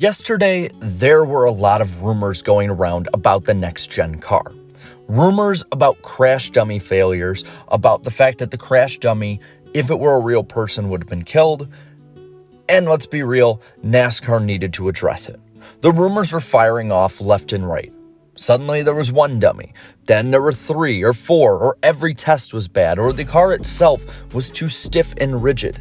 Yesterday, there were a lot of rumors going around about the next-gen car. Rumors about crash dummy failures, about the fact that the crash dummy, if it were a real person, would have been killed. And let's be real, NASCAR needed to address it. The rumors were firing off left and right. Suddenly there was one dummy, then there were 3 or 4, or every test was bad, or the car itself was too stiff and rigid.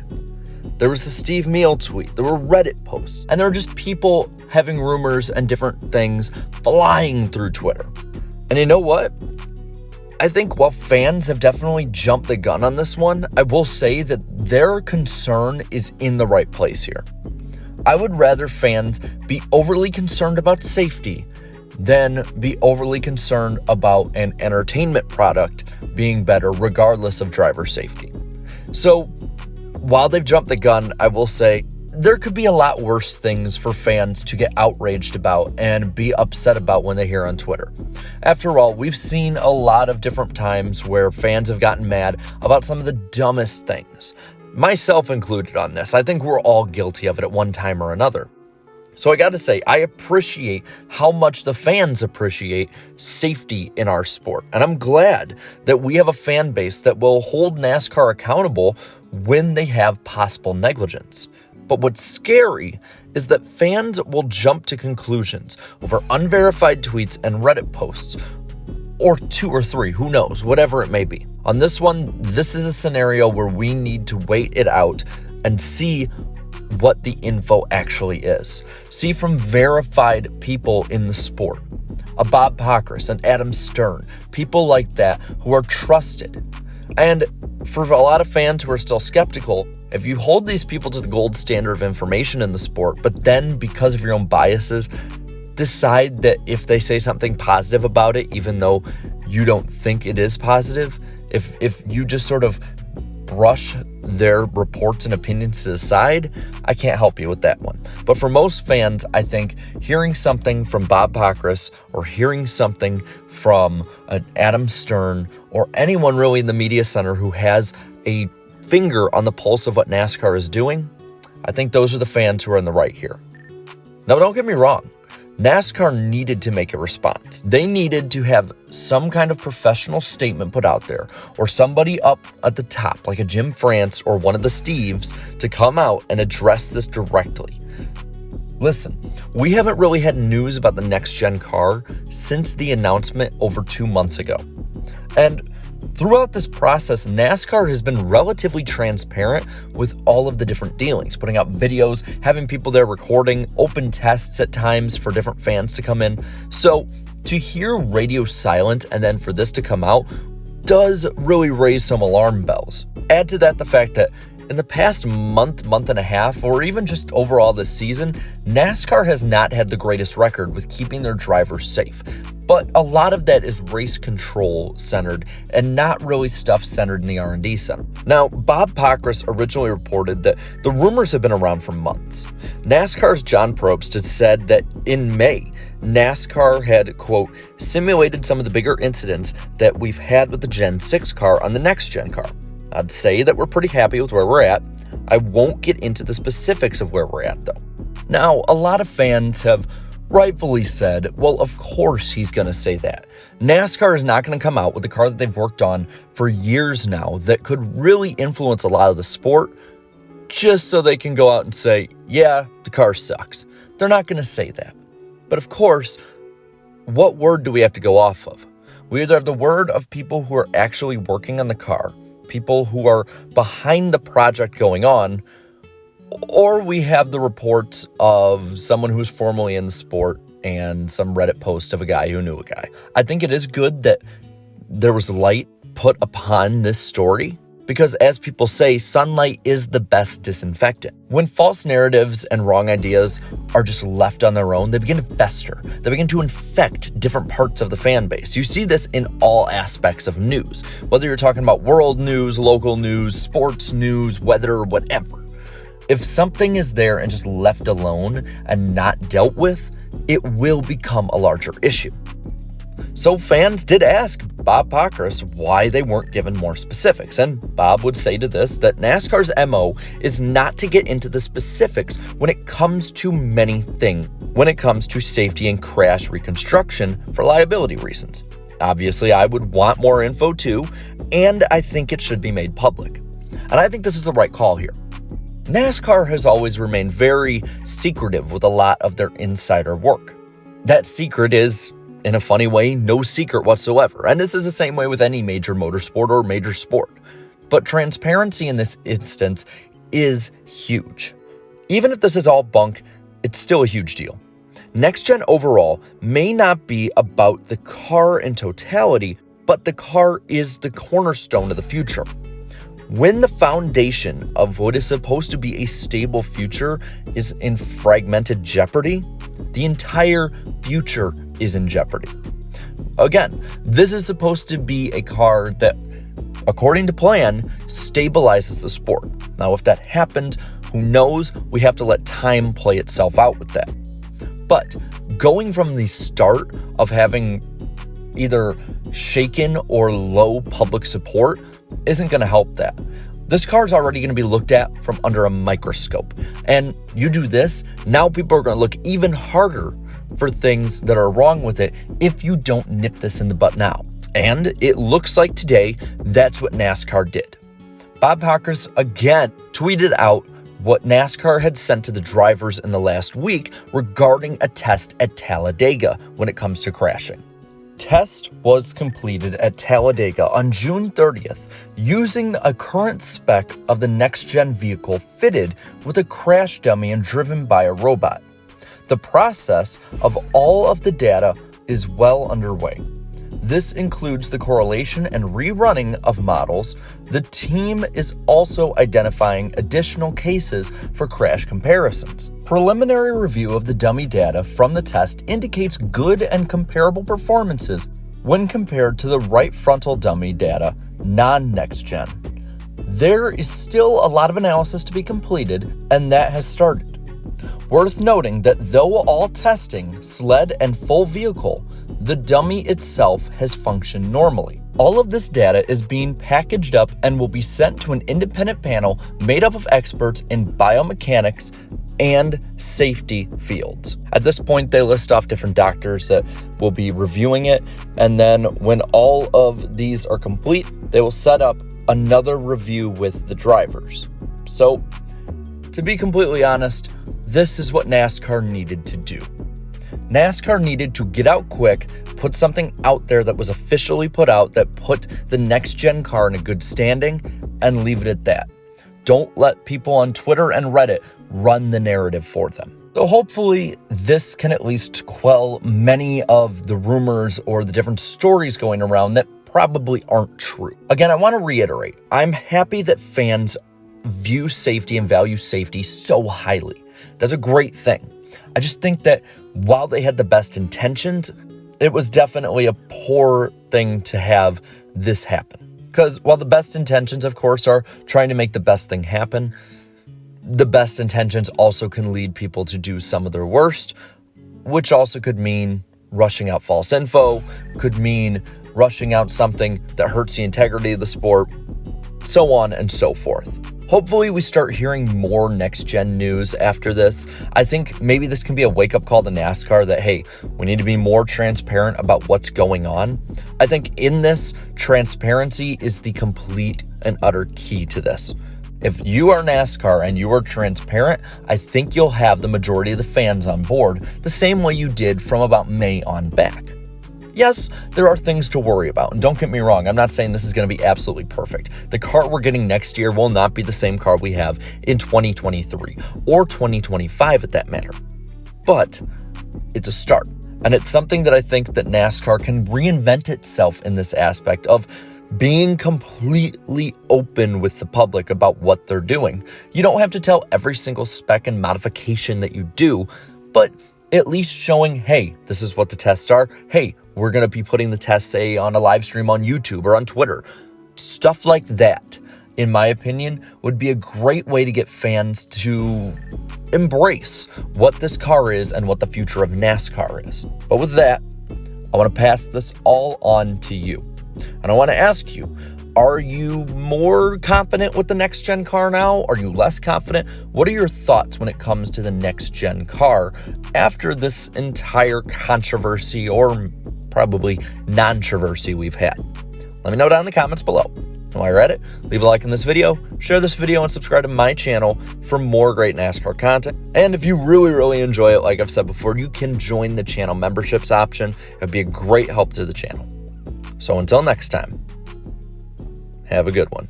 There was a Steve Meal tweet, there were Reddit posts, and there were just people having rumors and different things flying through Twitter. And you know what? I think while fans have definitely jumped the gun on this one, I will say that their concern is in the right place here. I would rather fans be overly concerned about safety than be overly concerned about an entertainment product being better regardless of driver safety. So, while they've jumped the gun, I will say there could be a lot worse things for fans to get outraged about and be upset about when they hear on Twitter. After all, we've seen a lot of different times where fans have gotten mad about some of the dumbest things. Myself included on this. I think we're all guilty of it at one time or another. So I gotta say, I appreciate how much the fans appreciate safety in our sport. And I'm glad that we have a fan base that will hold NASCAR accountable when they have possible negligence. But what's scary is that fans will jump to conclusions over unverified tweets and Reddit posts, or 2 or 3, who knows, whatever it may be. On this one, this is a scenario where we need to wait it out and see what the info actually is. See from verified people in the sport, a Bob Pockrass, an Adam Stern, people like that who are trusted. And for a lot of fans who are still skeptical, if you hold these people to the gold standard of information in the sport, but then because of your own biases, decide that if they say something positive about it, even though you don't think it is positive, if you just sort of brush their reports and opinions to the side, I can't help you with that one. But for most fans, I think hearing something from Bob Pockrass or hearing something from an Adam Stern or anyone really in the media center who has a finger on the pulse of what NASCAR is doing, I think those are the fans who are in the right here. Now, don't get me wrong. NASCAR needed to make a response. They needed to have some kind of professional statement put out there, or somebody up at the top, like a Jim France or one of the Steves, to come out and address this directly. Listen, we haven't really had news about the next-gen car since the announcement over 2 months ago. And throughout this process, NASCAR has been relatively transparent with all of the different dealings, putting out videos, having people there recording, open tests at times for different fans to come in. So to hear radio silence and then for this to come out does really raise some alarm bells. Add to that the fact that in the past month and a half, or even just overall this season, NASCAR has not had the greatest record with keeping their drivers safe. But a lot of that is race control centered and not really stuff centered in the R&D center. Now, Bob Pockrass originally reported that the rumors have been around for months. NASCAR's John Probst had said that in May, NASCAR had, quote, simulated some of the bigger incidents that we've had with the Gen 6 car on the next gen car. I'd say that we're pretty happy with where we're at. I won't get into the specifics of where we're at, though. Now, a lot of fans have rightfully said, well, of course he's going to say that. NASCAR is not going to come out with a car that they've worked on for years now that could really influence a lot of the sport just so they can go out and say, yeah, the car sucks. They're not going to say that. But of course, what word do we have to go off of? We either have the word of people who are actually working on the car, people who are behind the project going on, or we have the reports of someone who's formerly in the sport and some Reddit post of a guy who knew a guy. I think it is good that there was light put upon this story because, as people say, sunlight is the best disinfectant. When false narratives and wrong ideas are just left on their own, they begin to fester. They begin to infect different parts of the fan base. You see this in all aspects of news, whether you're talking about world news, local news, sports news, weather, whatever. If something is there and just left alone and not dealt with, it will become a larger issue. So fans did ask Bob Pockrass why they weren't given more specifics, and Bob would say to this that NASCAR's MO is not to get into the specifics when it comes to many things, when it comes to safety and crash reconstruction for liability reasons. Obviously, I would want more info too, and I think it should be made public. And I think this is the right call here. NASCAR has always remained very secretive with a lot of their insider work. That secret is, in a funny way, no secret whatsoever. And this is the same way with any major motorsport or major sport. But transparency in this instance is huge. Even if this is all bunk, it's still a huge deal. Next Gen overall may not be about the car in totality, but the car is the cornerstone of the future. When the foundation of what is supposed to be a stable future is in fragmented jeopardy, the entire future is in jeopardy. Again, this is supposed to be a car that, according to plan, stabilizes the sport. Now, if that happened, who knows? We have to let time play itself out with that. But going from the start of having either shaken or low public support isn't going to help that. This car is already going to be looked at from under a microscope. And you do this, now people are going to look even harder for things that are wrong with it if you don't nip this in the butt now. And it looks like today that's what NASCAR did. Bob Pockrass again tweeted out what NASCAR had sent to the drivers in the last week regarding a test at Talladega when it comes to crashing. Test was completed at Talladega on June 30th using a current spec of the next-gen vehicle fitted with a crash dummy and driven by a robot. The process of all of the data is well underway. This includes the correlation and rerunning of models. The team is also identifying additional cases for crash comparisons. Preliminary review of the dummy data from the test indicates good and comparable performances when compared to the right frontal dummy data, non-next gen. There is still a lot of analysis to be completed, and that has started. Worth noting that though all testing, sled and full vehicle, the dummy itself has functioned normally. All of this data is being packaged up and will be sent to an independent panel made up of experts in biomechanics and safety fields. At this point, they list off different doctors that will be reviewing it, and then when all of these are complete, they will set up another review with the drivers. So, to be completely honest, this is what NASCAR needed to do. NASCAR needed to get out quick, put something out there that was officially put out that put the next-gen car in a good standing, and leave it at that. Don't let people on Twitter and Reddit run the narrative for them. So hopefully this can at least quell many of the rumors or the different stories going around that probably aren't true. Again, I want to reiterate, I'm happy that fans view safety and value safety so highly. That's a great thing. I just think that while they had the best intentions, it was definitely a poor thing to have this happen. Because while the best intentions, of course, are trying to make the best thing happen, the best intentions also can lead people to do some of their worst, which also could mean rushing out false info, could mean rushing out something that hurts the integrity of the sport, so on and so forth. Hopefully we start hearing more next-gen news after this. I think maybe this can be a wake-up call to NASCAR that, hey, we need to be more transparent about what's going on. I think in this, transparency is the complete and utter key to this. If you are NASCAR and you are transparent, I think you'll have the majority of the fans on board the same way you did from about May on back. Yes, there are things to worry about, and don't get me wrong, I'm not saying this is going to be absolutely perfect. The car we're getting next year will not be the same car we have in 2023 or 2025 at that matter. But it's a start, and it's something that I think that NASCAR can reinvent itself in this aspect of being completely open with the public about what they're doing. You don't have to tell every single spec and modification that you do, but at least showing, hey, this is what the tests are. Hey, we're going to be putting the tests, say, on a live stream on YouTube or on Twitter. Stuff like that, in my opinion, would be a great way to get fans to embrace what this car is and what the future of NASCAR is. But with that, I want to pass this all on to you. And I want to ask you, are you more confident with the next gen car now? Are you less confident? What are your thoughts when it comes to the next gen car after this entire controversy or probably non-controversy we've had? Let me know down in the comments below. And while you're at it, leave a like in this video, share this video, and subscribe to my channel for more great NASCAR content. And if you really enjoy it, like I've said before, you can join the channel memberships option. It'd be a great help to the channel. So until next time, have a good one.